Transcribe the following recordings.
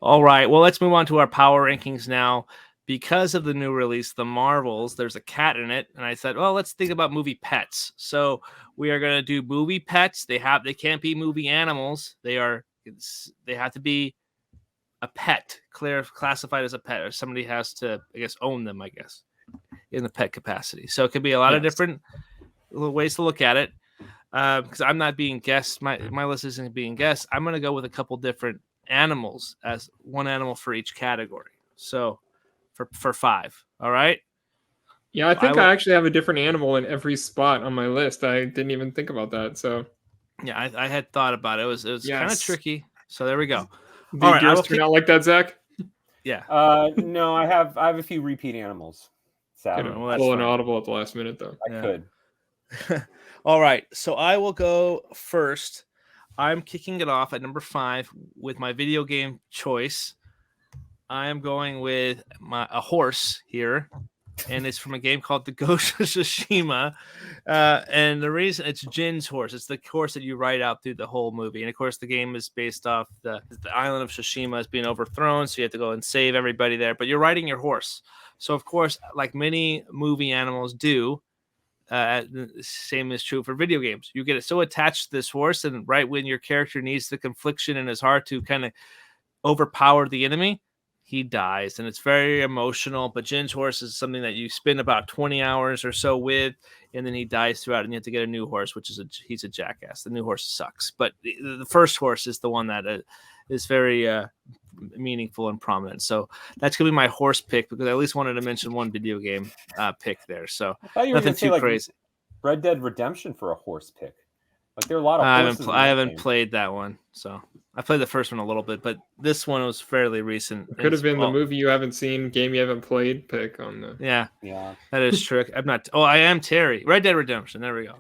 All right. Well, let's move on to our power rankings now. Because of the new release, The Marvels, there's a cat in it, and I said, well, let's think about movie pets. So we are going to do movie pets. They can't be movie animals. They have to be a pet, classified as a pet, or somebody has to, I guess, own them, I guess, in the pet capacity. So it could be a lot of different ways to look at it. Because I'm not being guessed. My list isn't being guessed. I'm going to go with a couple different animals as one animal for each category. So for 5. All right. Yeah, I think I actually have a different animal in every spot on my list. I didn't even think about that. So yeah, I had thought about it. It was kind of tricky. So there we go. Did yours turn out like that, Zach? Yeah. No, I have a few repeat animals. Sadly. Pull an audible at the last minute, though. I could. All right. So I will go first. I'm kicking it off at number 5 with my video game choice. I am going with a horse here, and it's from a game called The Ghost of Tsushima. And the reason it's Jin's horse, it's the horse that you ride out through the whole movie. And of course, the game is based off the island of Tsushima is being overthrown, so you have to go and save everybody there. But you're riding your horse, so of course, like many movie animals do. The same is true for video games. You get so attached to this horse, and right when your character needs the confliction in his heart to kind of overpower the enemy, he dies, and it's very emotional. But Jin's horse is something that you spend about 20 hours or so with, and then he dies throughout, and you have to get a new horse, which is he's a jackass. The new horse sucks, but the first horse is the one that is very meaningful and prominent. So that's gonna be my horse pick, because I at least wanted to mention one video game pick there. So nothing too crazy. Red Dead Redemption for a horse pick. Like there are a lot of horses. I haven't played that one, so I played the first one a little bit, but this one was fairly recent. It could have been the movie you haven't seen, game you haven't played pick on the. Yeah, that is true. I'm not. Oh, I am Terry. Red Dead Redemption. There we go.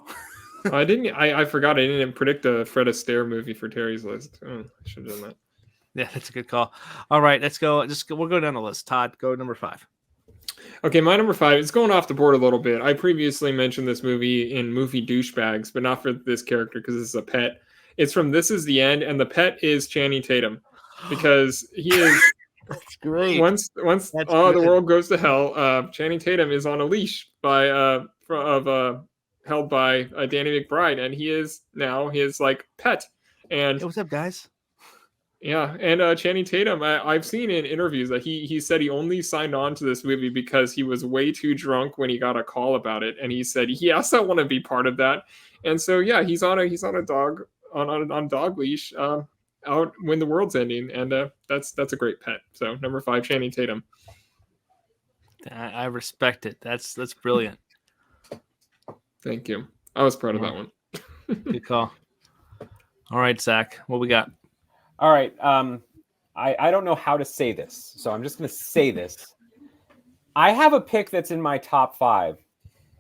I didn't. I forgot. I didn't predict a Fred Astaire movie for Terry's list. Oh, I should have done that. Yeah, that's a good call. All right, let's go. We'll go down the list. Todd, go number 5. Okay, my number 5 is going off the board a little bit. I previously mentioned this movie in Movie Douchebags, but not for this character because it's a pet. It's from This Is the End, and the pet is Channing Tatum, because he is. That's great. Once the world goes to hell, Channing Tatum is on a leash held by Danny McBride, and he is now his like pet. And hey, what's up, guys? Yeah, and Channing Tatum, I've seen in interviews that he said he only signed on to this movie because he was way too drunk when he got a call about it, and he said he also want to be part of that. And so yeah, he's on a dog leash out when the world's ending, and that's a great pet. So number 5, Channing Tatum. I respect it. That's brilliant. Thank you. I was proud of that one. Good call. All right, Zach, what we got? All right. I don't know how to say this, so I'm just going to say this. I have a pick that's in my top 5,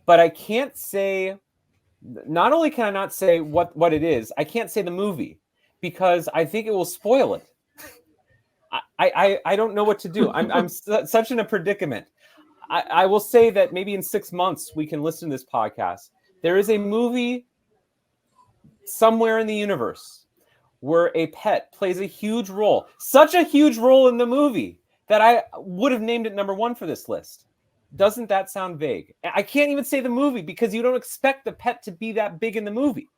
but I can't say. Not only can I not say what it is, I can't say the movie because I think it will spoil it. I don't know what to do. I'm such in a predicament. I will say that maybe in 6 months we can listen to this podcast. There is a movie somewhere in the universe where a pet plays a huge role, such a huge role in the movie that I would have named it number 1 for this list. Doesn't that sound vague? I can't even say the movie because you don't expect the pet to be that big in the movie.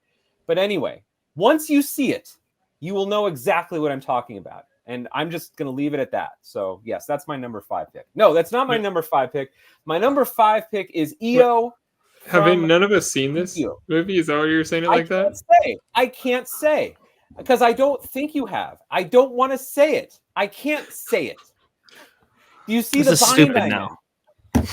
But anyway, once you see it, you will know exactly what I'm talking about. And I'm just going to leave it at that. So yes, that's my number 5 pick. No, that's not my number 5 pick. My number 5 pick is EO. Have none of us seen this movie? Is that why you're saying it like that? I can't say. Because I don't think you have. I don't want to say it. I can't say it. Do you see this the is stupid now?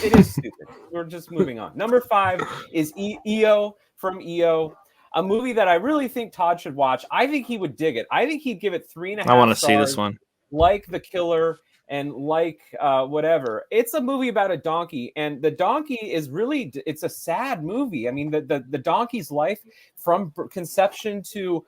It is stupid. We're just moving on. Number 5 is EO from EO, a movie that I really think Todd should watch. I think he would dig it. I think he'd give it 3.5 stars. I want to see this one. Like The Killer and like whatever. It's a movie about a donkey, and the donkey is really, it's a sad movie. I mean, the donkey's life from conception to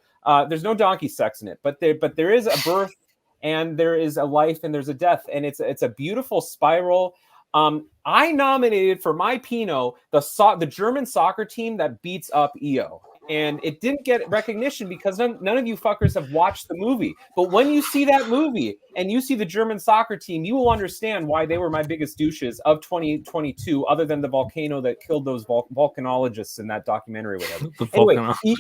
there's no donkey sex in it, but there is a birth and there is a life and there's a death, and it's a beautiful spiral. I nominated for my Pinot the German soccer team that beats up EO, and it didn't get recognition because none of you fuckers have watched the movie. But when you see that movie and you see the German soccer team, you will understand why they were my biggest douches of 2022, other than the volcano that killed those volcanologists in that documentary. Whatever. Anyway,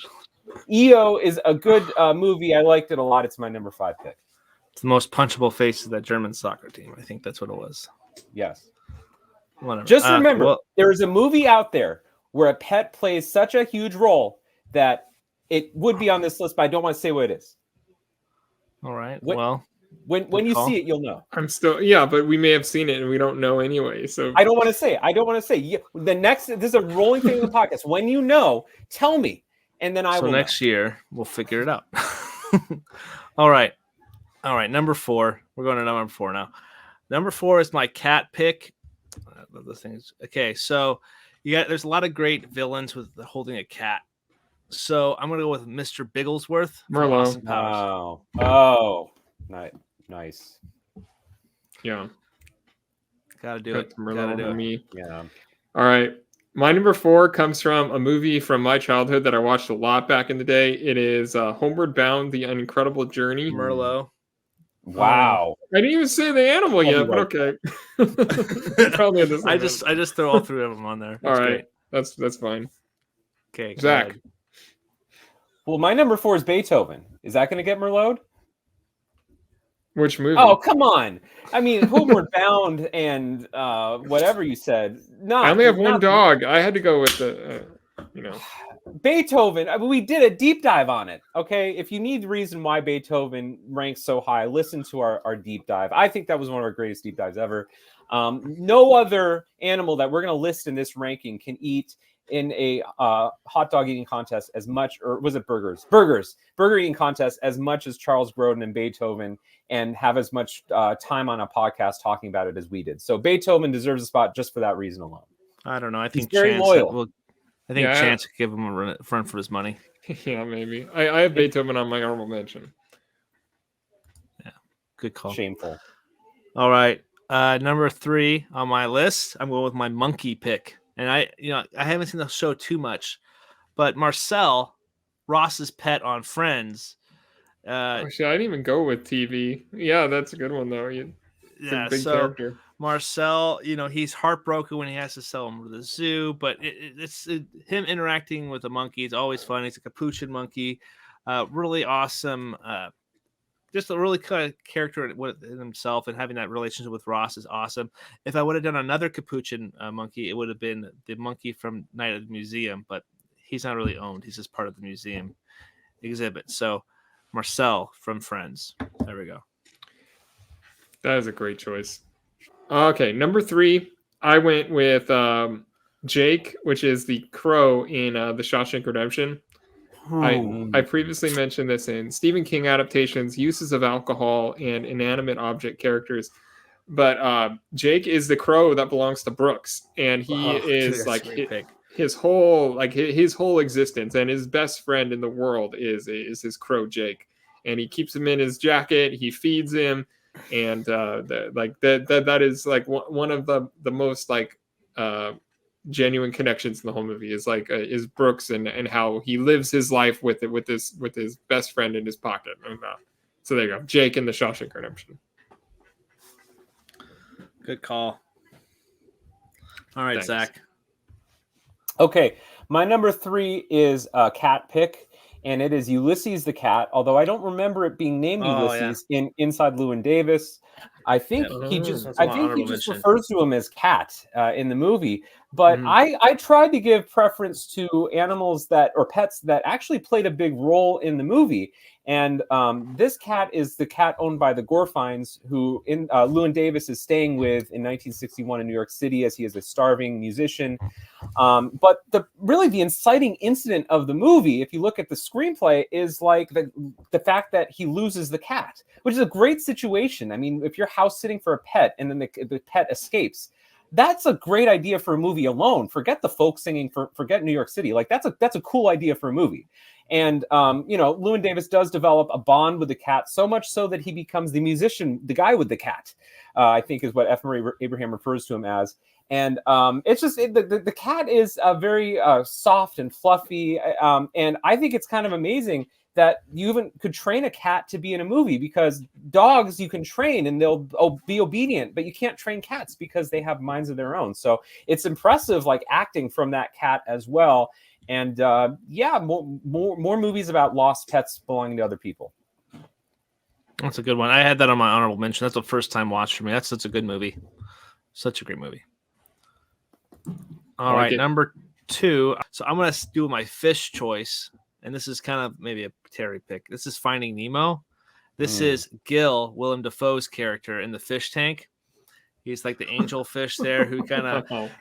EO is a good movie. I liked it a lot. It's my number 5 pick. It's the most punchable face of that German soccer team. I think that's what it was. Yes. Whatever. Just remember, there is a movie out there where a pet plays such a huge role that it would be on this list, but I don't want to say what it is. All right. When you see it, you'll know. I'm still, but we may have seen it and we don't know anyway. So I don't want to say. This is a rolling thing in the podcast. When you know, tell me, and then I will. So next year we'll figure it out. All right. Number 4. We're going to number 4 now. Number 4 is my cat pick. I love those things. Okay, so there's a lot of great villains with holding a cat. So I'm gonna go with Mr. Bigglesworth. Merlot. Oh, nice. Yeah, gotta do it. Merlot for me. Yeah. All right. My number 4 comes from a movie from my childhood that I watched a lot back in the day. It is Homeward Bound: The Incredible Journey. Merlot. Wow. I didn't even say the animal yet, but okay. Probably I just throw all 3 of them on there. That's all right. Great. That's fine. Okay, Zach. Well, my number 4 is Beethoven. Is that going to get Merlot? Which movie? Oh, come on. I mean, Homeward Bound and whatever you said. I only have one dog. I had to go with the, Beethoven. I mean, we did a deep dive on it. Okay, if you need the reason why Beethoven ranks so high, listen to our deep dive. I think that was one of our greatest deep dives ever. No other animal that we're going to list in this ranking can eat in a hot dog eating contest as much, or was it burger eating contest as much as Charles Grodin and Beethoven, and have as much time on a podcast talking about it as we did. So Beethoven deserves a spot just for that reason alone. I don't know. I think he's very loyal. Chance could give him a run for his money. Yeah, maybe. I have Beethoven on my honorable mention. Yeah, good call. Shameful. All right, number 3 on my list. I'm going with my monkey pick, and I haven't seen the show too much, but Marcel, Ross's pet on Friends. Actually, I didn't even go with TV. Yeah, that's a good one though. Big character. Marcel, he's heartbroken when he has to sell him to the zoo, but it's him interacting with the monkey is always fun. He's a capuchin monkey, really awesome. Just a really kind of character in himself, and having that relationship with Ross is awesome. If I would have done another capuchin monkey, it would have been the monkey from Night at the Museum, but he's not really owned. He's just part of the museum exhibit. So Marcel from Friends. There we go. That is a great choice. Okay, number 3, I went with Jake, which is the crow in The Shawshank Redemption. I previously mentioned this in Stephen King adaptations, uses of alcohol and inanimate object characters. But Jake is the crow that belongs to Brooks, and he is like his whole existence, and his best friend in the world is his crow Jake, and he keeps him in his jacket. He feeds him. And that is like one of the most genuine connections in the whole movie is Brooks and how he lives his life with his best friend in his pocket. So there you go, Jake in The Shawshank Redemption. Good call. All right, thanks. Zach. Okay, my number 3 is a cat pick. And it is Ulysses the cat, although I don't remember it being named Ulysses in Inside Llewyn Davis. I think he just refers to him as Cat in the movie. But I tried to give preference to animals or pets that actually played a big role in the movie. And this cat is the cat owned by the Gorfines, who Llewyn Davis is staying with in 1961 in New York City, as he is a starving musician. But the inciting incident of the movie, if you look at the screenplay, is like the fact that he loses the cat, which is a great situation. I mean, if you're house sitting for a pet and then the pet escapes, that's a great idea for a movie alone. Forget the folk singing, forget New York City. Like that's a cool idea for a movie. And Llewyn Davis does develop a bond with the cat, so much so that he becomes the musician, the guy with the cat, I think is what F. Murray Abraham refers to him as. And it's just the cat is very soft and fluffy, and I think it's kind of amazing that you even could train a cat to be in a movie, because dogs you can train and they'll be obedient, but you can't train cats because they have minds of their own. So it's impressive, like, acting from that cat as well. And more movies about lost pets belonging to other people. That's a good one. I had that on my honorable mention. That's the first time watch for me. That's such a good movie. Such a great movie. All right, number 2. So I'm going to do my fish choice. And this is kind of maybe a Terry pick. This is Finding Nemo. This is Gil, Willem Dafoe's character in the fish tank. He's like the angel fish there who kind of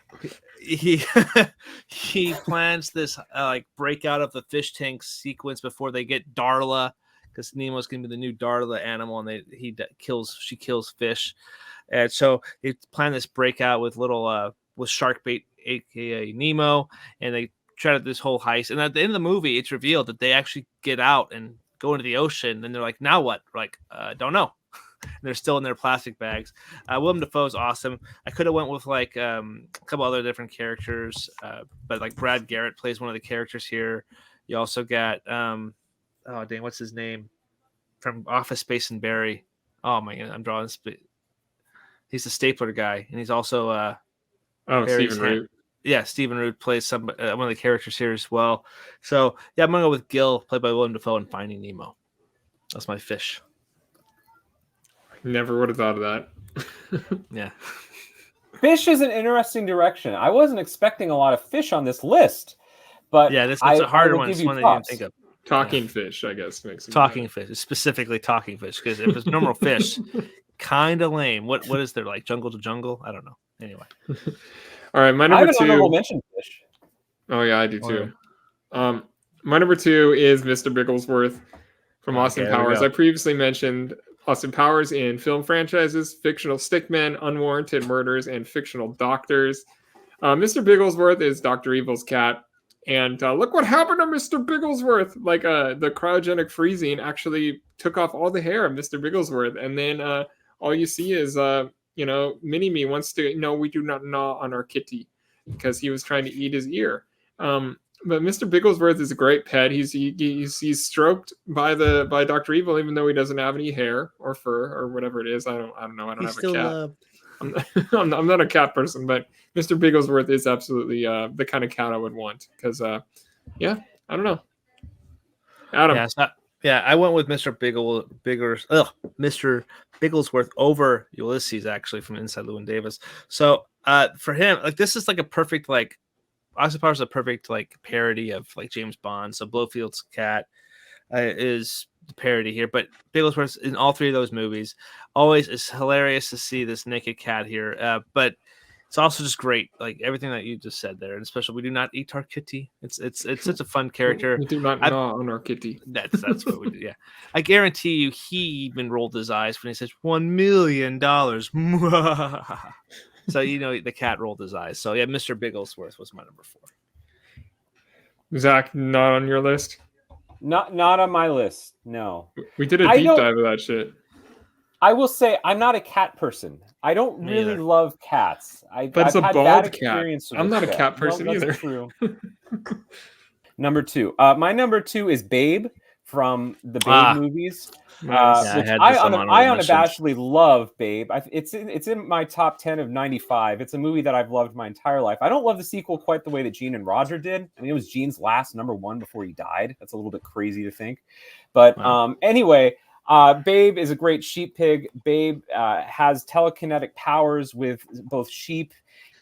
he plans this like breakout of the fish tank sequence before they get Darla, because Nemo's gonna be the new Darla animal, and she kills fish, and so they plan this breakout with with Sharkbait, aka Nemo, and they try to do this whole heist. And at the end of the movie, it's revealed that they actually get out and go into the ocean, and they're like, now what? We're like, don't know. And they're still in their plastic bags. Willem Dafoe's awesome. I could have went with like a couple other different characters, but like Brad Garrett plays one of the characters here. You also got what's his name from Office Space and Barry? Oh my god, I'm drawing this. He's the stapler guy, and he's also Stephen Root. Yeah, Stephen Root plays one of the characters here as well. So yeah, I'm gonna go with Gil, played by Willem Dafoe in Finding Nemo. That's my fish. Never would have thought of that. Yeah. Fish is an interesting direction. I wasn't expecting a lot of fish on this list, but yeah, this is a harder one. It's one that you didn't think of. Talking fish, I guess, makes it talking fish, specifically talking fish, because if it's normal fish, kind of lame. What is there, like Jungle to Jungle? I don't know. Anyway. All right, my number 2. Honorable mention fish. Oh yeah, I do too. My number 2 is Mr. Bigglesworth from Austin Powers. I previously mentioned Austin Powers in film franchises, Fictional Stickmen, Unwarranted Murders, and Fictional Doctors. Mr. Bigglesworth is Dr. Evil's cat. And look what happened to Mr. Bigglesworth. Like the cryogenic freezing actually took off all the hair of Mr. Bigglesworth. And then all you see is, Mini-Me wants to, no, we do not gnaw on our kitty, because he was trying to eat his ear. But Mr. Bigglesworth is a great pet. He's stroked by Dr. Evil, even though he doesn't have any hair or fur or whatever it is. I don't know. I don't have a cat. I'm not a cat person, but Mr. Bigglesworth is absolutely the kind of cat I would want, because I don't know. Adam. Yeah, I went with Mr. Mr. Bigglesworth over Ulysses, actually, from Inside Llewyn Davis. So for him, like, this is like a perfect, like, Austin Powers is a perfect like parody of like James Bond. So Blofeld's cat is the parody here, but Bigglesworth in all 3 of those movies always is hilarious to see this naked cat here. But it's also just great, like everything that you just said there, and especially we do not eat our kitty. It's such a fun character. We do not gnaw on our kitty. That's what we do. Yeah, I guarantee you, he even rolled his eyes when he says $1 million. So the cat rolled his eyes. So yeah, Mr. Bigglesworth was my number 4. Zach, not on your list? Not on my list. No. We did a deep dive of that shit. I will say I'm not a cat person. I don't really love cats. But it's a bald cat. I'm not a cat person either. True. Number 2. My number 2 is Babe from the Babe movies. I unabashedly love Babe. It's in my top 10 of 95. It's a movie that I've loved my entire life. I don't love the sequel quite the way that Gene and Roger did. I mean, it was Gene's last number 1 before he died. That's a little bit crazy to think. But anyway, Babe is a great sheep pig. Babe has telekinetic powers with both sheep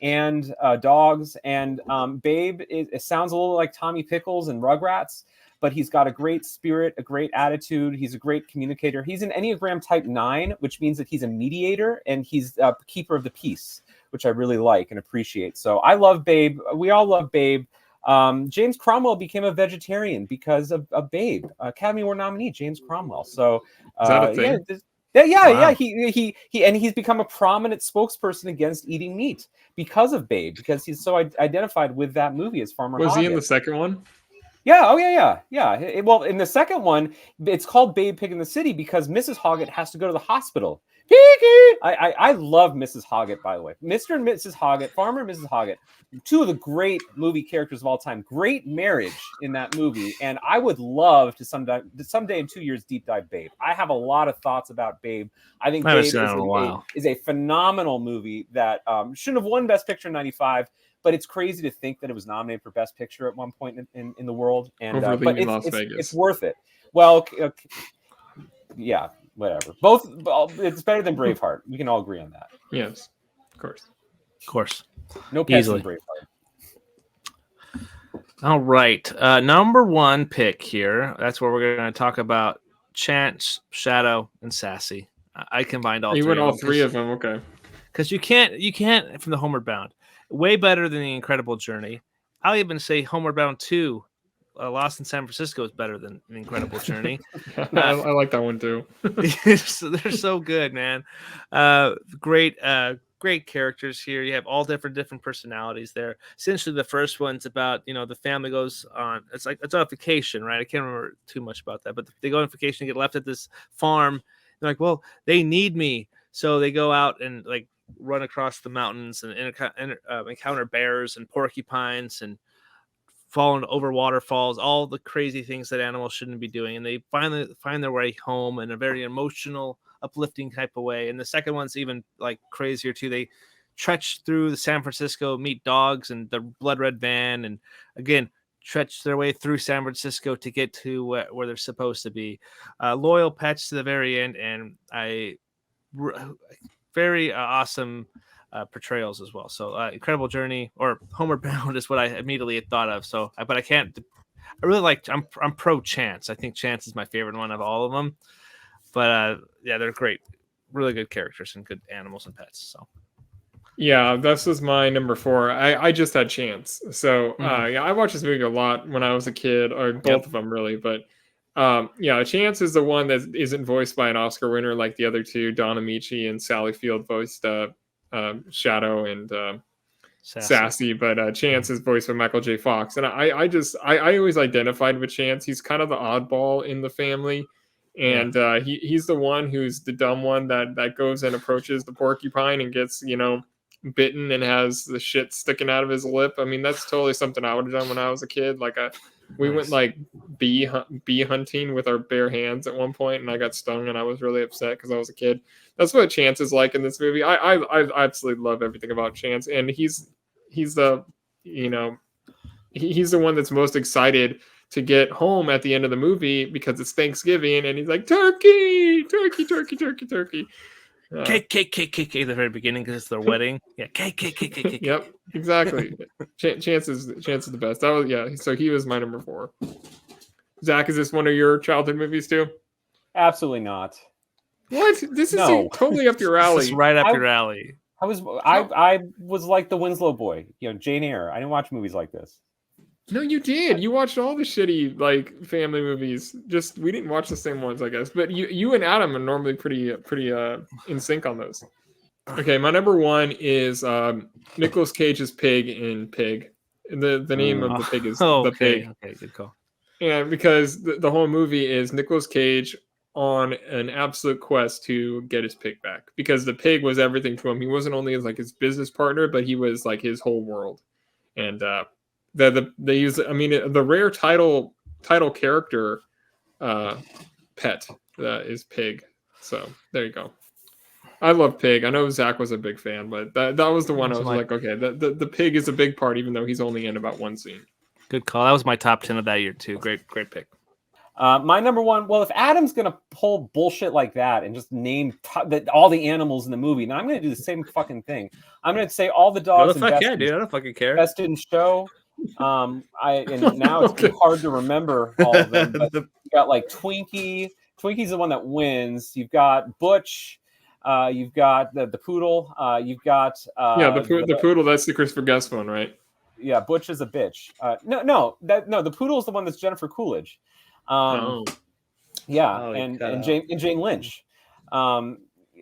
and dogs. And Babe it sounds a little like Tommy Pickles and Rugrats, but he's got a great spirit, a great attitude. He's a great communicator. He's an Enneagram Type 9, which means that he's a mediator, and he's a keeper of the peace, which I really like and appreciate. So I love Babe. We all love Babe. James Cromwell became a vegetarian because of Babe. Academy Award nominee James Cromwell. So is that a thing? Yeah. He and he's become a prominent spokesperson against eating meat because of Babe, because he's so identified with that movie as Farmer Hoggett. Was he in the second one? Yeah. Oh, yeah. Well, in the second one, it's called Babe Pig in the City because Mrs. Hoggett has to go to the hospital. I love Mrs. Hoggett, by the way. Mr. and Mrs. Hoggett, Farmer and Mrs. Hoggett, two of the great movie characters of all time. Great marriage in that movie, and I would love to someday in 2 years deep dive Babe. I have a lot of thoughts about Babe. I think Babe is a phenomenal movie that shouldn't have won Best Picture in '95. But it's crazy to think that it was nominated for Best Picture at one point in the world, and but it's worth it. Well, yeah, whatever. Both, it's better than Braveheart. We can all agree on that. Yes, of course. No pets in Braveheart. All right, number one pick here. That's where we're going to talk about Chance, Shadow, and Sassy. I combined all. You went all three of them, okay? Because you can't from the Homeward Bound. Way better than The Incredible Journey. I'll even say Homeward Bound 2, Lost in San Francisco, is better than The Incredible Journey. I like that one too. They're so good, man. Great characters here. You have all different personalities there. Essentially, the first one's about the family goes on. It's on vacation, right? I can't remember too much about that, but they go on vacation, get left at this farm. They're like, well, they need me, so they go out and run across the mountains and encounter bears and porcupines and fall over waterfalls, all the crazy things that animals shouldn't be doing. And they finally find their way home in a very emotional, uplifting type of way. And the second one's even crazier too. They trudge through the San Francisco, meet dogs and the blood red van. And again, trudge their way through San Francisco to get to where they're supposed to be. Loyal pets to the very end. And very awesome portrayals as well. So Incredible Journey or Homeward Bound is what I immediately thought of. So, but I really I'm pro Chance. I think Chance is my favorite one of all of them. But yeah, they're great, really good characters and good animals and pets. So yeah, this was my number 4. I just had Chance. So yeah, I watched this movie a lot when I was a kid, or both of them really, but. Yeah, Chance is the one that isn't voiced by an Oscar winner like the other two. Don Amici and Sally Field voiced Shadow and Sassy, but Chance is voiced by Michael J. Fox. And I always identified with Chance. He's kind of the oddball in the family, and he's the one who's the dumb one that goes and approaches the porcupine and gets bitten and has the shit sticking out of his lip. I mean, that's totally something I would have done when I was a kid. We went bee hunting with our bare hands at one point, and I got stung, and I was really upset because I was a kid. That's what Chance is like in this movie. I absolutely love everything about Chance, and he's the he's the one that's most excited to get home at the end of the movie because it's Thanksgiving, and he's like turkey. Cake at the very beginning because it's their wedding. Yeah, cake. Yep, exactly. Chance is the best. That was So he was my number 4. Zach, is this one of your childhood movies too? Absolutely not. What? This is totally up your alley. This is right up your alley. I was like the Winslow boy. Jane Eyre. I didn't watch movies like this. No, you did. You watched all the shitty family movies. Just we didn't watch the same ones, I guess. But you and Adam are normally pretty in sync on those. Okay, my number 1 is Nicolas Cage's Pig in Pig. The name of the pig is The Pig. Okay, good call. Yeah, because the whole movie is Nicolas Cage on an absolute quest to get his pig back, because the pig was everything to him. He wasn't only his business partner, but he was his whole world. And they use, the rare title character pet is Pig. So there you go. I love Pig. I know Zach was a big fan, but that was the one I was okay, the pig is a big part, even though he's only in about one scene. Good call. That was my top 10 of that year too. Great pick. My number 1. Well, if Adam's gonna pull bullshit like that and just name all the animals in the movie, now I'm gonna do the same fucking thing. I'm gonna say all the dogs. Dude, I don't fucking care. Best in show. Now it's hard to remember all of them. But you got Twinkie. Twinkie's the one that wins. You've got Butch. You've got the poodle. You've got the poodle. That's the Christopher Guest one, right? Yeah, Butch is a bitch. The poodle is the one that's Jennifer Coolidge. And Jane Lynch.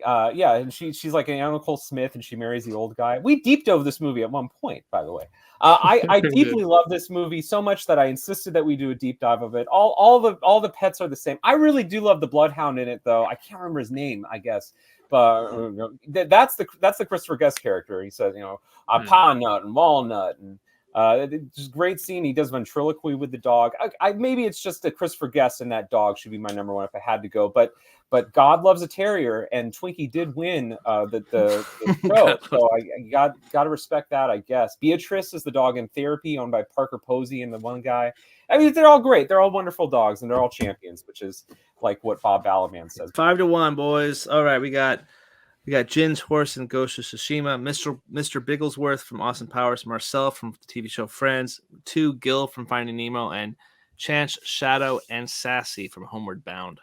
yeah, and she's like an Nicole Smith, and she marries the old guy. We deep dove this movie at one point, by the way. I We deeply did. love this movie so much that I insisted that we do a deep dive of it. All the pets are the same. I really do love the bloodhound in it, though. I can't remember his name, I guess, but that's the Christopher Guest character. He says, a pine nut and walnut, and just great scene. He does ventriloquy with the dog. Maybe it's just a Christopher Guest, and that dog should be my number one if I had to go. But God Loves a Terrier, and Twinkie did win the show, so I got to respect that, I guess. Beatrice is the dog in Therapy, owned by Parker Posey and the one guy. I mean, they're all great. They're all wonderful dogs, and they're all champions, which is like what Bob Balaban says. 5-1, boys. All right, we got Jin's horse and Ghost of Tsushima, Mr. Bigglesworth from Austin Powers, Marcel from the TV show Friends, 2 Gil from Finding Nemo, and Chance, Shadow, and Sassy from Homeward Bound.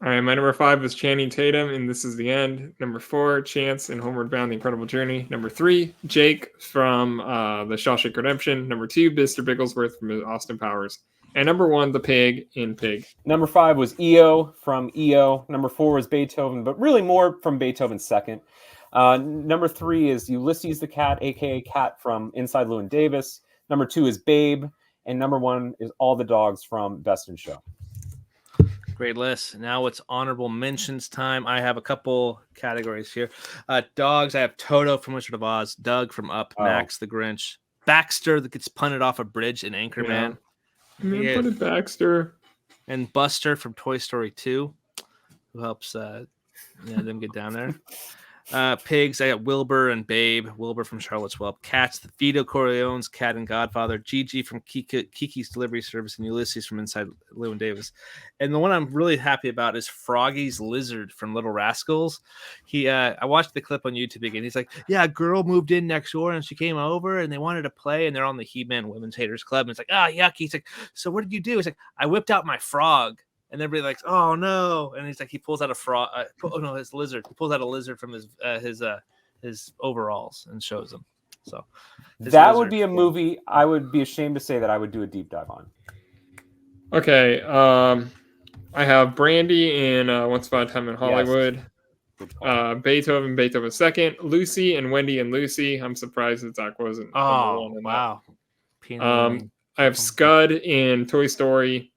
All right, my number 5 was Channing Tatum, and This Is the End. Number 4, Chance and Homeward Bound: The Incredible Journey. Number 3, Jake from The Shawshank Redemption. Number 2, Mr. Bigglesworth from Austin Powers. And number 1, the pig in Pig. Number 5 was EO from EO. Number 4 was Beethoven, but really more from Beethoven's second. Number 3 is Ulysses the Cat, a.k.a. Cat from Inside Llewyn Davis. Number 2 is Babe. And number 1 is All the Dogs from Best in Show. Great list. Now it's honorable mentions time. I have a couple categories here. Dogs, I have Toto from Wizard of Oz, Doug from Up, Max the Grinch, Baxter that gets punted off a bridge in Anchorman. Yeah. Put it Baxter. And Buster from Toy Story 2, who helps them get down there. Pigs, I got Wilbur and Babe. Wilbur from Charlotte's Web. Cats, the Vito Corleone's Cat and Godfather. Gigi from Kiki's Delivery Service, and Ulysses from Inside Llewyn Davis. And the one I'm really happy about is Froggy's Lizard from Little Rascals. I watched the clip on YouTube again. He's like, yeah, a girl moved in next door and she came over and they wanted to play, and they're on the He-Man Women's Haters Club. And it's like, yucky. He's like, so what did you do? He's like, I whipped out my frog. And everybody like, oh no! And he's like, he pulls out a frog. His lizard. He pulls out a lizard from his overalls and shows them. So that would be a movie I would be ashamed to say that I would do a deep dive on. Okay, I have Brandy in Once Upon a Time in Hollywood. Yes. Beethoven second. Lucy and Wendy and Lucy. I'm surprised that Zach wasn't. Oh wow! I have Scud in Toy Story.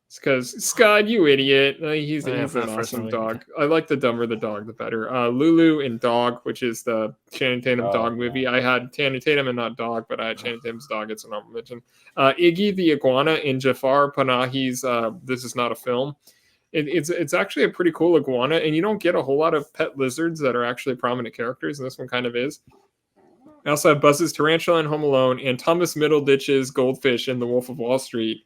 It's because Scud, you idiot. He's an awesome dog. I like the dumber the dog, the better. Lulu and Dog, which is the Channing Tatum dog movie. I had Channing Tatum and not Dog, but I had Channing Tatum's dog. It's an honorable mention. Iggy the iguana in Jafar Panahi's This Is Not a Film. It's actually a pretty cool iguana, and you don't get a whole lot of pet lizards that are actually prominent characters, and this one kind of is. I also have Buzz's Tarantula in Home Alone and Thomas Middleditch's Goldfish in The Wolf of Wall Street,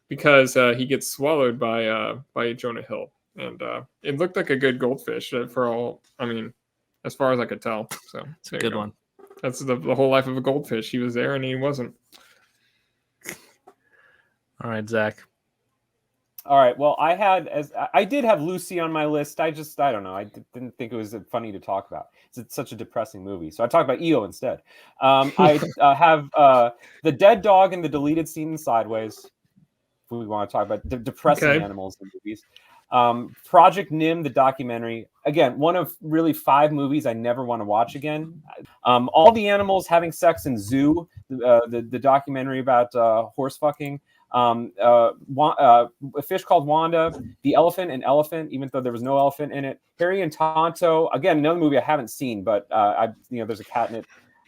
because he gets swallowed by Jonah Hill, and it looked like a good goldfish for all. I mean, as far as I could tell. So it's a good one. That's the whole life of a goldfish. He was there and he wasn't. All right, Zach. All right. Well, I did have Lucy on my list. I don't know. I didn't think it was funny to talk about. It's such a depressing movie. So I talked about EO instead. I have the dead dog in the deleted scene in Sideways. We want to talk about depressing animals in movies. Project Nim, the documentary. Again, one of really 5 movies I never want to watch again. All the Animals Having Sex in Zoo, the documentary about horse fucking. A Fish Called Wanda, The Elephant and Elephant, even though there was no elephant in it. Harry and Tonto, again, another movie I haven't seen, but there's a cat in it.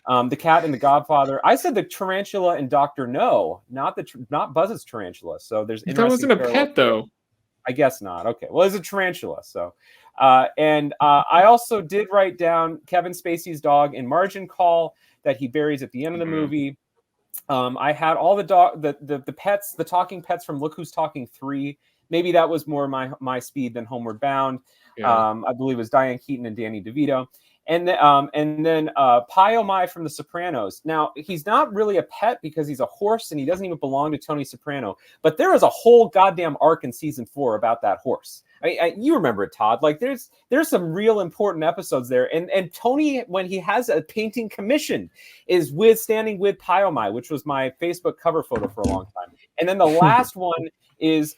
The Cat and the Godfather. I said the Tarantula and Dr. No, not Buzz's tarantula. So there's that wasn't a pet though. I guess not. Okay, well, it's a tarantula. So, and I also did write down Kevin Spacey's dog in Margin Call that he buries at the end of the movie. I had all the pets, the talking pets from Look Who's Talking 3. Maybe that was more my speed than Homeward Bound. Yeah. I believe it was Diane Keaton and Danny DeVito. And then Pi Oh My from The Sopranos. Now, he's not really a pet because he's a horse and he doesn't even belong to Tony Soprano. But there is a whole goddamn arc in season 4 about that horse. You remember it, Todd. Like there's some real important episodes there. And Tony, when he has a painting commission, is standing with Pi Oh My, which was my Facebook cover photo for a long time. And then the last one is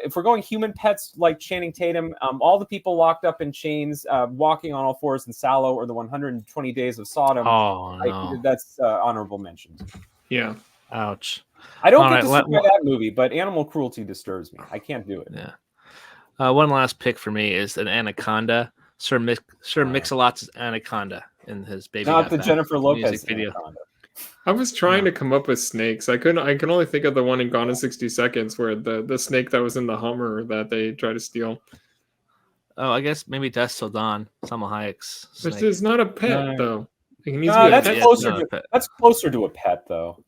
if we're going human pets like Channing Tatum, all the people locked up in chains, walking on all fours in Sallow or the 120 Days of Sodom, Oh no! that's honorable mentions. Yeah. Ouch. I don't All get right, to see that movie, but animal cruelty disturbs me. I can't do it. Yeah. One last pick for me is an anaconda. Sir Mix-a-Lot's anaconda in his baby. Not the Jennifer Lopez music video. anaconda. I was trying to come up with snakes. I can only think of the one in Gone in 60 Seconds where the snake that was in the Hummer that they try to steal. Oh, I guess maybe Dusk Till Dawn. Salma Hayek's snake. Which is not a pet though. It needs to be No, a that's pet. closer. not a pet. That's closer to a pet though.